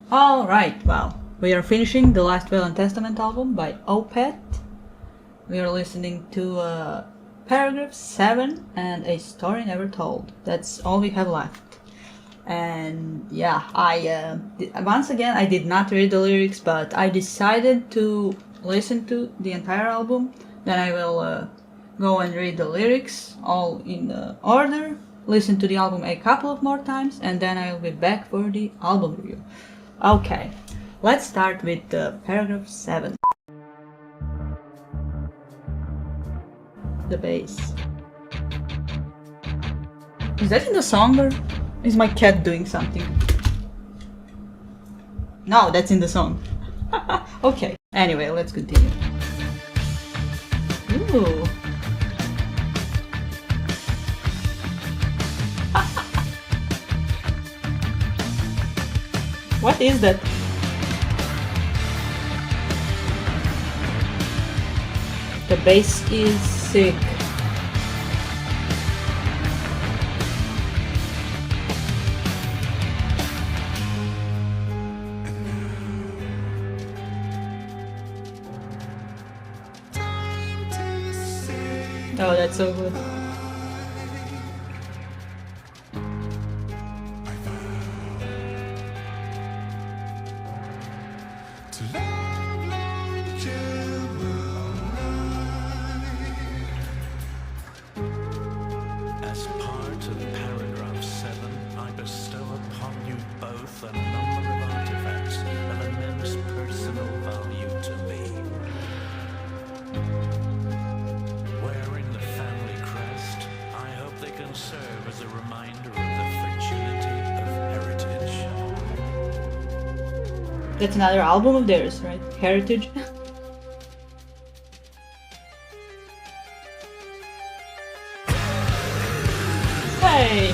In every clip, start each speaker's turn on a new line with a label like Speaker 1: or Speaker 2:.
Speaker 1: Alright, well, we are finishing the last Will and Testament album by Opeth. We are listening to Paragraph 7 and A Story Never Told. That's all we have left. And yeah, once again I did not read the lyrics, but I decided to listen to the entire album. Then I will go and read the lyrics all in order, listen to the album a couple of more times, and then I'll be back for the album review. Okay, let's start with paragraph 7. The bass. Is that in the song or is my cat doing something? No, that's in the song. Okay, anyway, let's continue. Ooh. What is that? The bass is sick. Oh, that's so good.
Speaker 2: As part of paragraph 7, I bestow upon you both a number of artifacts of immense personal value to me. Wearing the family crest, I hope they can serve as a reminder of the fragility of heritage.
Speaker 1: That's another album of theirs, right? Heritage. Hey!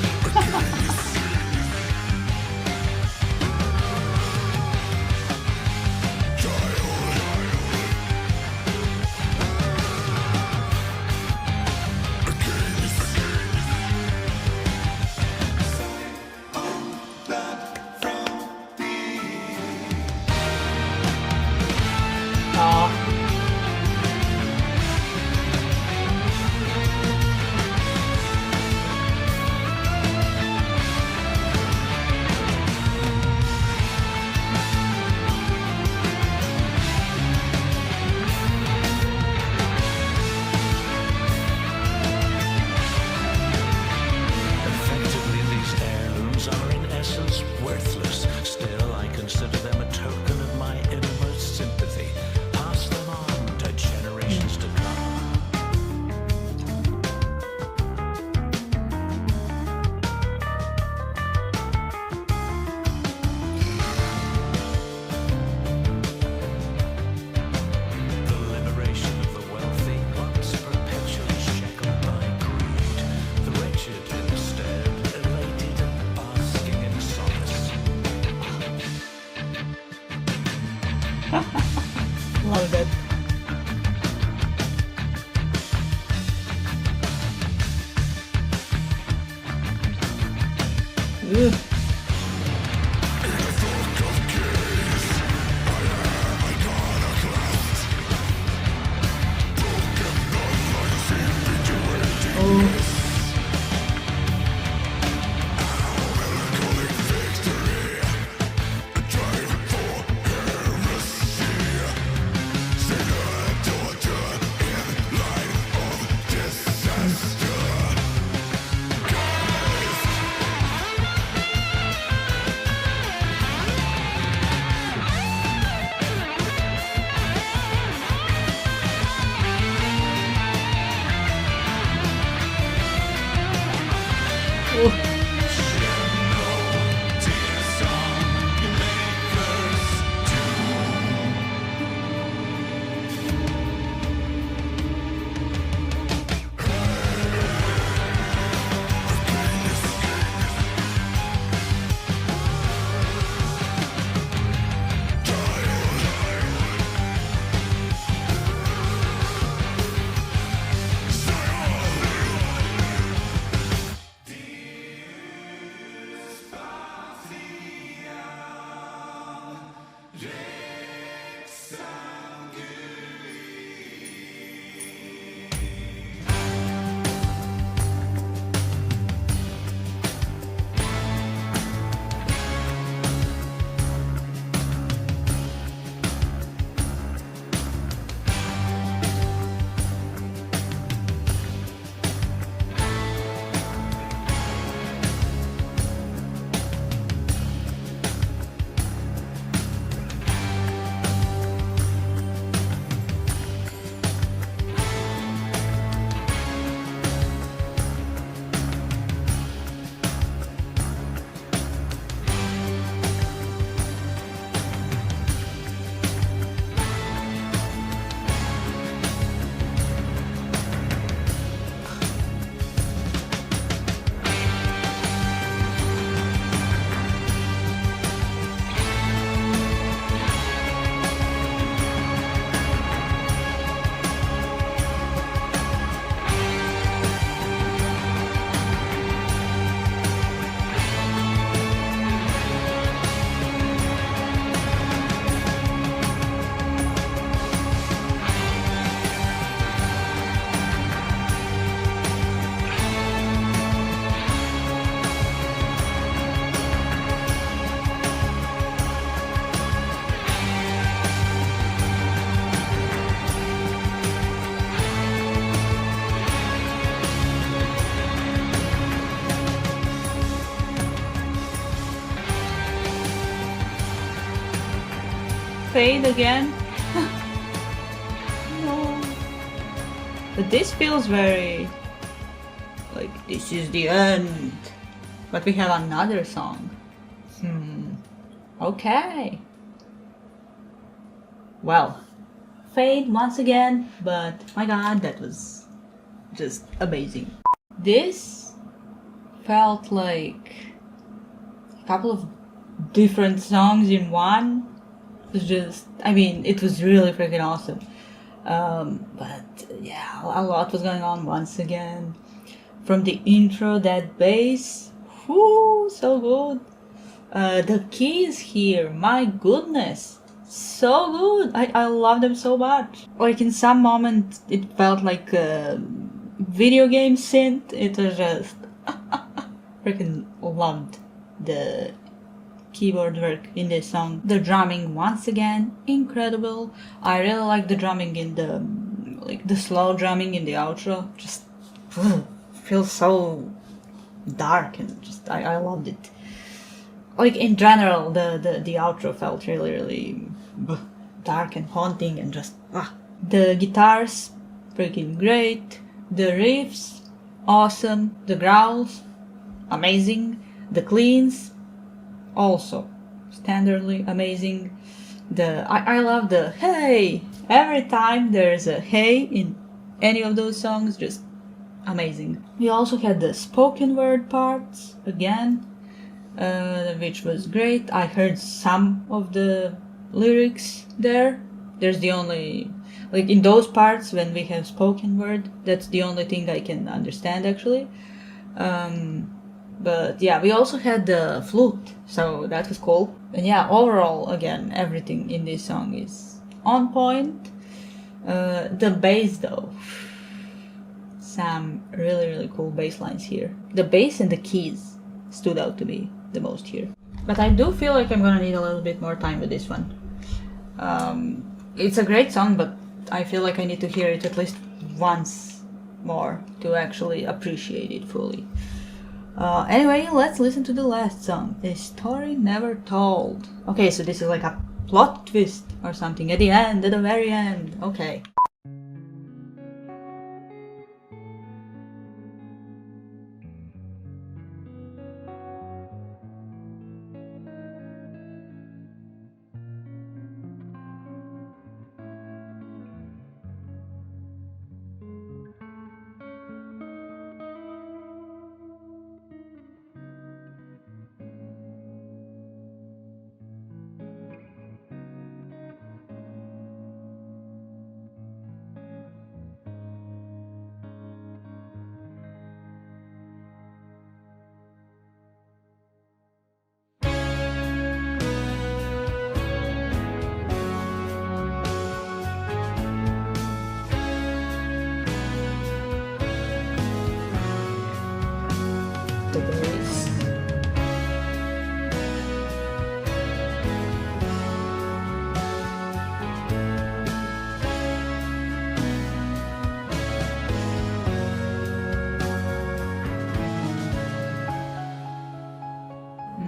Speaker 2: Effectively, these heirlooms are in essence worthless. Still, I consider them a token of my innermost sympathy. Pass them on to generations to come. The liberation of the wealthy, once perpetually shackled by greed. The wretched, instead, elated and basking in solace.
Speaker 1: Love that. Ooh. Oh. fade again. No. But this feels very like this is the end. But we have another song. Okay. Well, fade once again, but my god, that was just amazing. This felt like a couple of different songs in one. It was just, I mean, it was really freaking awesome. But yeah, a lot was going on once again. From the intro, that bass, whoo, so good. The keys here, my goodness, so good. I love them so much. Like in some moments, it felt like a video game synth. It was just freaking loved the keyboard work in this song. The drumming once again, incredible. I really like the drumming in the slow drumming in the outro. Just feels so dark and just I loved it. Like in general, the outro felt really dark and haunting and just the guitars freaking great. The riffs awesome. The growls amazing. The cleans also standardly amazing. I love the hey every time there's a hey in any of those songs, just amazing. We also had the spoken word parts again, which was great. I heard some of the lyrics there. There's the only, like in those parts when we have spoken word, that's the only thing I can understand actually. But yeah, we also had the flute, so that was cool. And yeah, overall, again, everything in this song is on point. The bass though, some really cool bass lines here. The bass and the keys stood out to me the most here. But I do feel like I'm gonna need a little bit more time with this one. It's a great song, but I feel like I need to hear it at least once more to actually appreciate it fully. Anyway, let's listen to the last song, A Story Never Told. Okay, so this is like a plot twist or something at the end, at the very end. Okay. The bass.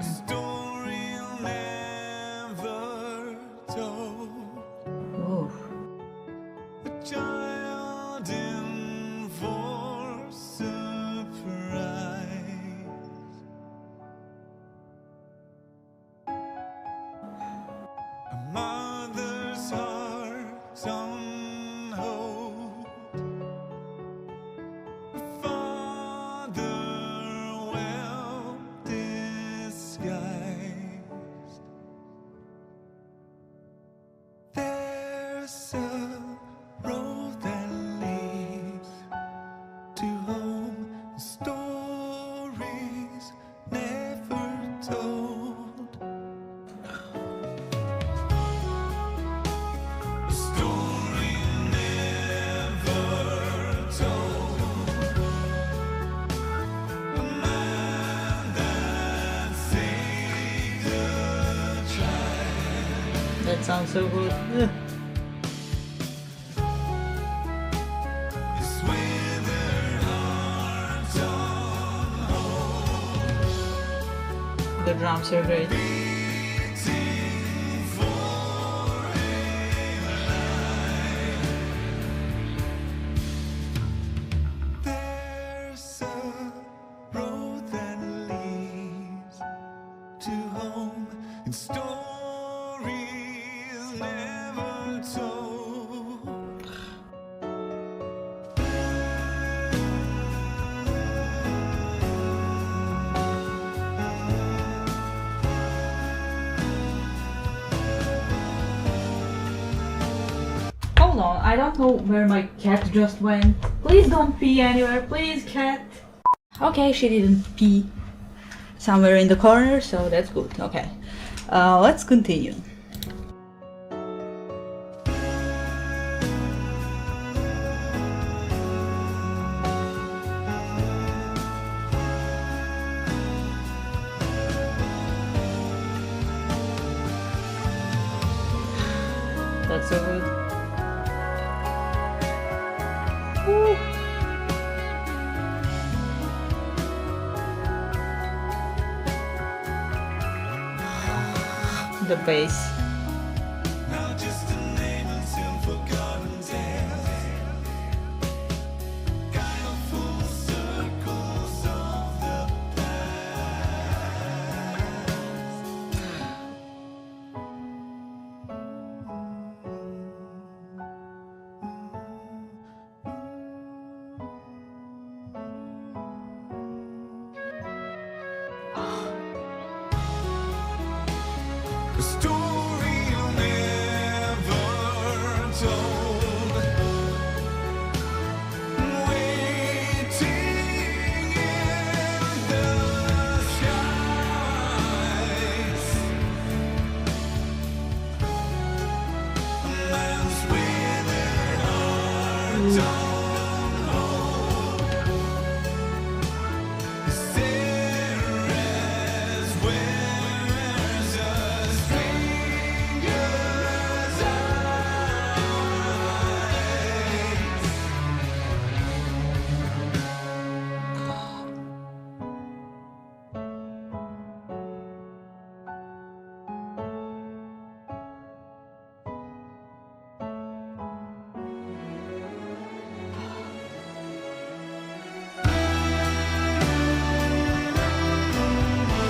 Speaker 2: Story never told.
Speaker 1: Ooh.
Speaker 2: A child in for surprise. A mother's heart on hold. A father well disguised. There's a road that leads to home. Stories never told. Story never told. A man that saved a child.
Speaker 1: That sounds so good. Ugh.
Speaker 2: His withered heart on hold.
Speaker 1: The drums are great.
Speaker 2: Beating for never told.
Speaker 1: Hold on, I don't know where my cat just went. Please don't pee anywhere, please, cat. Okay, she didn't pee somewhere in the corner, so that's good. Okay, let's continue. That's so good. Woo. The bass.
Speaker 2: Now just a name and soon forgotten tales. Kind of full circles of the A story never told, waiting in the skies. A man's withered heart don't hold. Ceres wears a stranger's eyes.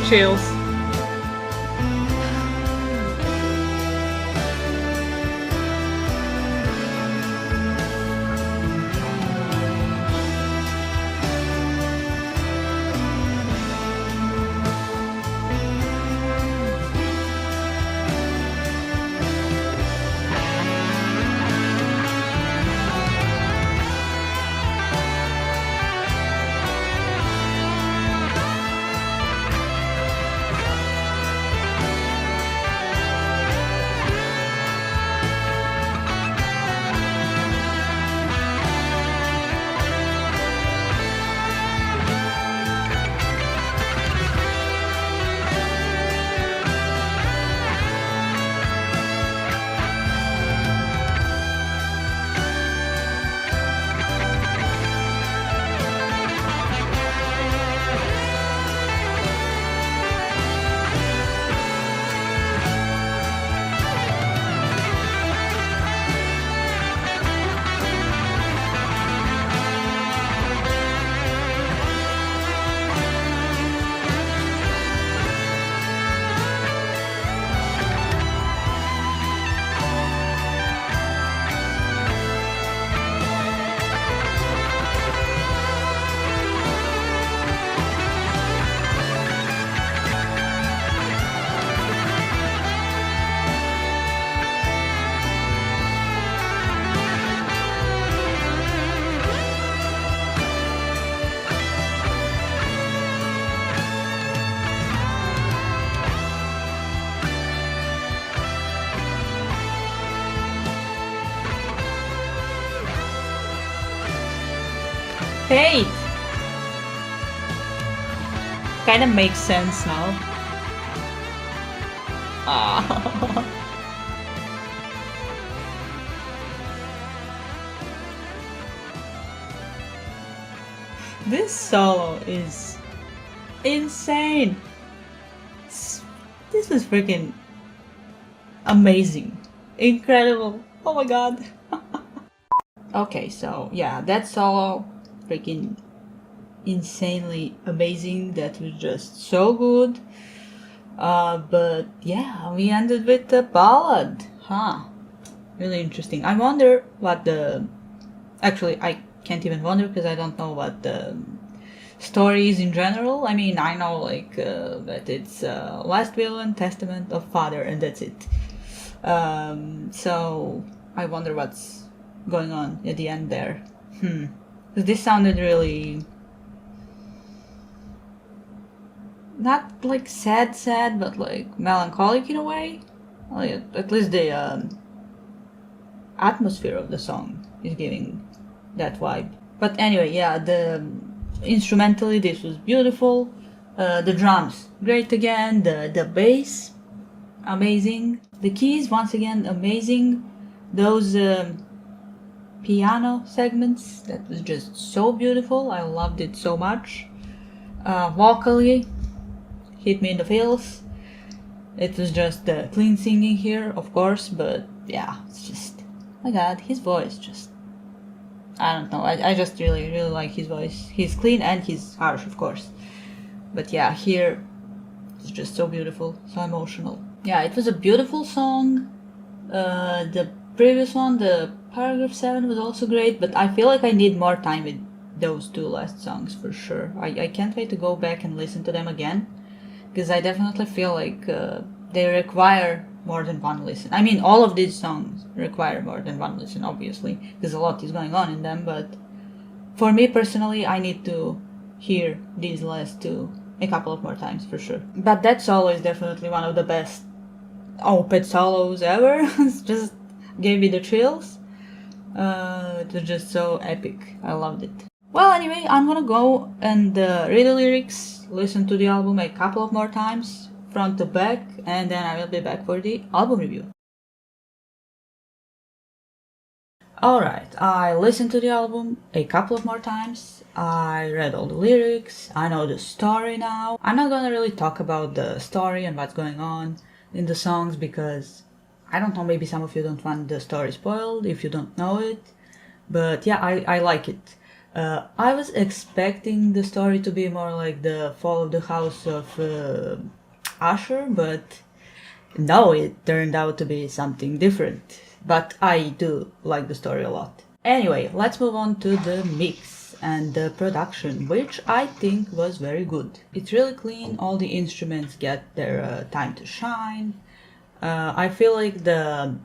Speaker 1: Chills. Hey! Kinda makes sense now. Ah. This solo is insane. This is freaking amazing. Incredible. Oh my god. Okay, so yeah, that solo freaking insanely amazing. That was just so good. But yeah, we ended with the ballad. Huh. Really interesting. I wonder what the... Actually, I can't even wonder because I don't know what the story is in general. I mean, I know like that it's Last Will and Testament of Father, and that's it. So I wonder what's going on at the end there. Because this sounded really... not like sad, but like melancholic in a way. Like, at least the atmosphere of the song is giving that vibe. But anyway, yeah, the instrumentally this was beautiful. The drums, great again. The bass, amazing. The keys, once again, amazing. Those piano segments, that was just so beautiful. I loved it so much. Vocally, hit me in the feels. It was just clean singing here, of course, but yeah, it's just, my god, his voice just, I don't know, I just really like his voice. He's clean and he's harsh, of course. But yeah, here, it's just so beautiful, so emotional. Yeah, it was a beautiful song. The previous one, the Paragraph 7, was also great, but I feel like I need more time with those two last songs for sure. I can't wait to go back and listen to them again, because I definitely feel like they require more than one listen. I mean, all of these songs require more than one listen, obviously, because a lot is going on in them, but for me personally, I need to hear these last two a couple of more times for sure. But that solo is definitely one of the best Opeth solos ever. It just gave me the chills. It was just so epic. I loved it. Well, anyway, I'm gonna go and read the lyrics, listen to the album a couple of more times, front to back, and then I will be back for the album review. Alright, I listened to the album a couple of more times, I read all the lyrics, I know the story now. I'm not gonna really talk about the story and what's going on in the songs because, I don't know, maybe some of you don't want the story spoiled if you don't know it, but yeah, I like it. I was expecting the story to be more like the fall of the house of Usher, but no, it turned out to be something different. But I do like the story a lot. Anyway, let's move on to the mix and the production, which I think was very good. It's really clean, all the instruments get their time to shine. I feel like the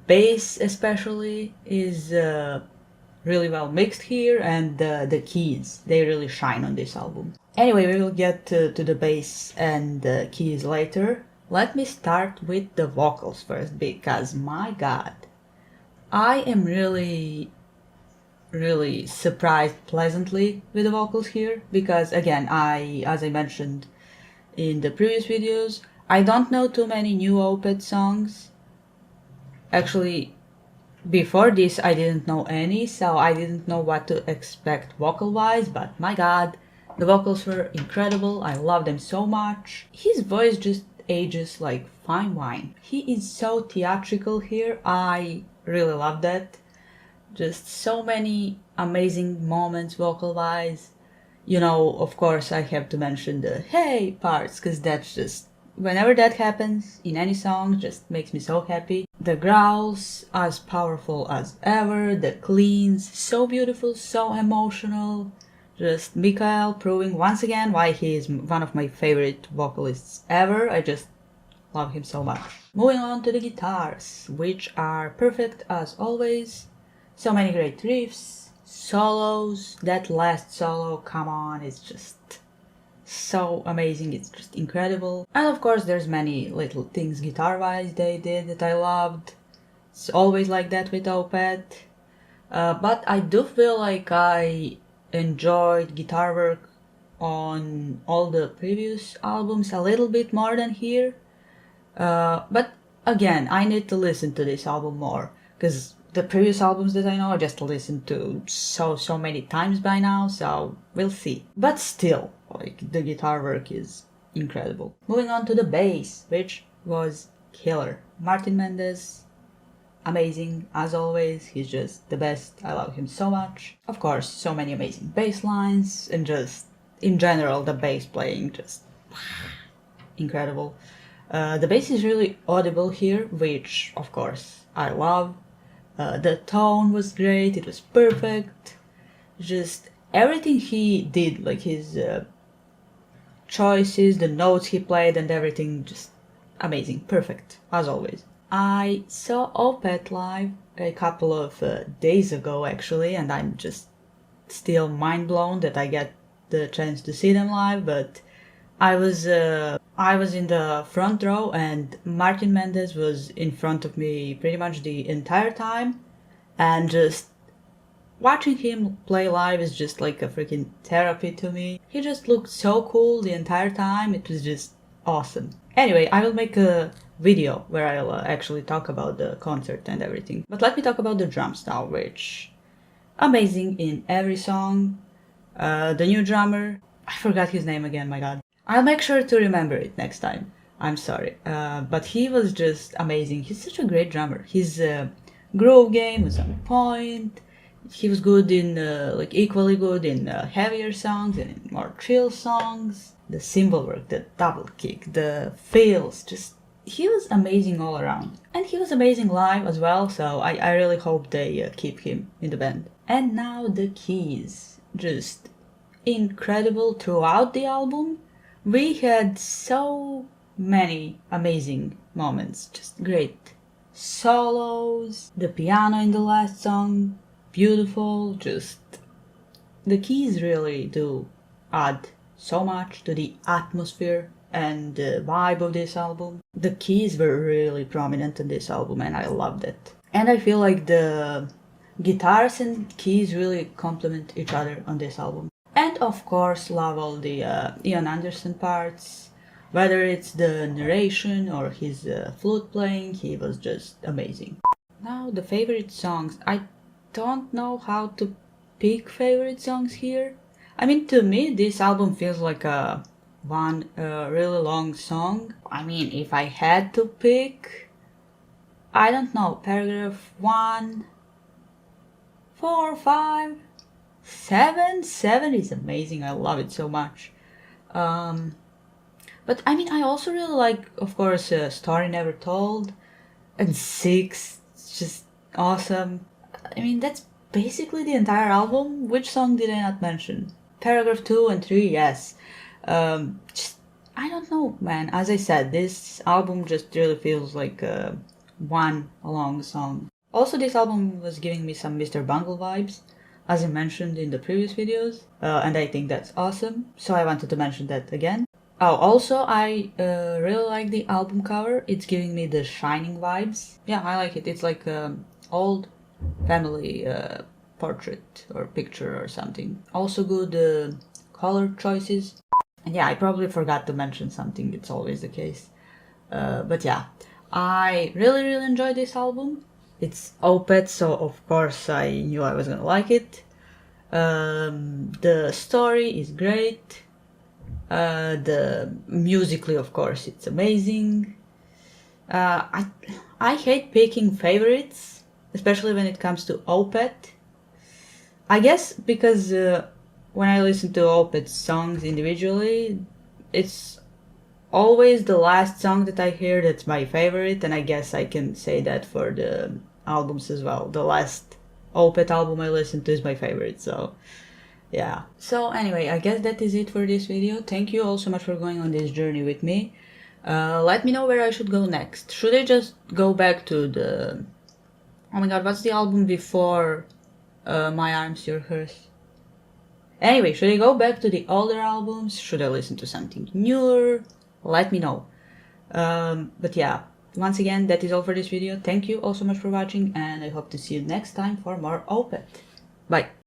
Speaker 1: bass especially is really well mixed here, and the keys, they really shine on this album. Anyway, we will get to the bass and the keys later. Let me start with the vocals first, because my god, I am really surprised pleasantly with the vocals here, because again, as I mentioned in the previous videos, I don't know too many new Opeth songs. Actually, before this I didn't know any, so I didn't know what to expect vocal-wise, but my god, the vocals were incredible, I love them so much. His voice just ages like fine wine. He is so theatrical here, I really love that. Just so many amazing moments vocal-wise. You know, of course I have to mention the hey parts, because that's just, whenever that happens in any song, just makes me so happy. The growls, as powerful as ever, the cleans, so beautiful, so emotional. Just Mikael proving once again why he is one of my favorite vocalists ever. I just love him so much. Moving on to the guitars, which are perfect as always. So many great riffs, solos. That last solo, come on, it's just so amazing, it's just incredible. And of course there's many little things guitar-wise they did that I loved. It's always like that with Opeth. But I do feel like I enjoyed guitar work on all the previous albums a little bit more than here. But again, I need to listen to this album more, because the previous albums that I know I just listened to so many times by now, so we'll see. But still, like, the guitar work is incredible. Moving on to the bass, which was killer. Martin Mendez, amazing as always, he's just the best, I love him so much. Of course, so many amazing bass lines, and just in general the bass playing, just incredible. The bass is really audible here, which of course I love. The tone was great, it was perfect. Just everything he did, like his choices, the notes he played, and everything, just amazing, perfect, as always. I saw Opeth live a couple of days ago actually, and I'm just still mind blown that I get the chance to see them live. But I was in the front row, and Martin Mendez was in front of me pretty much the entire time, and just watching him play live is just like a freaking therapy to me. He just looked so cool the entire time, it was just awesome. Anyway, I will make a video where I'll actually talk about the concert and everything. But let me talk about the drums now, which amazing in every song. The new drummer, I forgot his name again, my god. I'll make sure to remember it next time. I'm sorry. But he was just amazing. He's such a great drummer. His groove game was on point. He was good in, like equally good in heavier songs and in more chill songs. The cymbal work, the double kick, the fills, just he was amazing all around. And he was amazing live as well, so I really hope they keep him in the band. And now the keys, just incredible throughout the album. We had so many amazing moments, just great solos, the piano in the last song, beautiful, just the keys really do add so much to the atmosphere and the vibe of this album. The keys were really prominent in this album and I loved it. And I feel like the guitars and keys really complement each other on this album. And of course, love all the Ian Anderson parts. Whether it's the narration or his flute playing, he was just amazing. Now the favorite songs. I don't know how to pick favorite songs here. I mean, to me, this album feels like one really long song. I mean, if I had to pick, I don't know, paragraph 1, 4, 5, 7. 7 is amazing. I love it so much. But I mean, I also really like, of course, Story Never Told, and 6. It's just awesome. I mean, that's basically the entire album. Which song did I not mention? Paragraph 2 and 3, yes. Just, I don't know, man. As I said, this album just really feels like one long song. Also, this album was giving me some Mr. Bungle vibes, as I mentioned in the previous videos, and I think that's awesome, so I wanted to mention that again. Oh, also, I really like the album cover. It's giving me the Shining vibes. Yeah, I like it. It's like old family portrait or picture or something. Also good color choices. And yeah, I probably forgot to mention something. It's always the case. But yeah, I really enjoyed this album. It's Opeth, so of course I knew I was gonna like it. The story is great. The musically, of course, it's amazing. I hate picking favorites, especially when it comes to Opeth. I guess because when I listen to Opeth's songs individually, it's always the last song that I hear that's my favorite, and I guess I can say that for the albums as well. The last Opeth album I listened to is my favorite, so yeah. So anyway, I guess that is it for this video. Thank you all so much for going on this journey with me. Let me know where I should go next. Should I just go back to the... Oh my god, what's the album before My Arms, Your Hearse? Anyway, should I go back to the older albums? Should I listen to something newer? Let me know. But yeah, once again, that is all for this video. Thank you all so much for watching, and I hope to see you next time for more Opeth. Bye.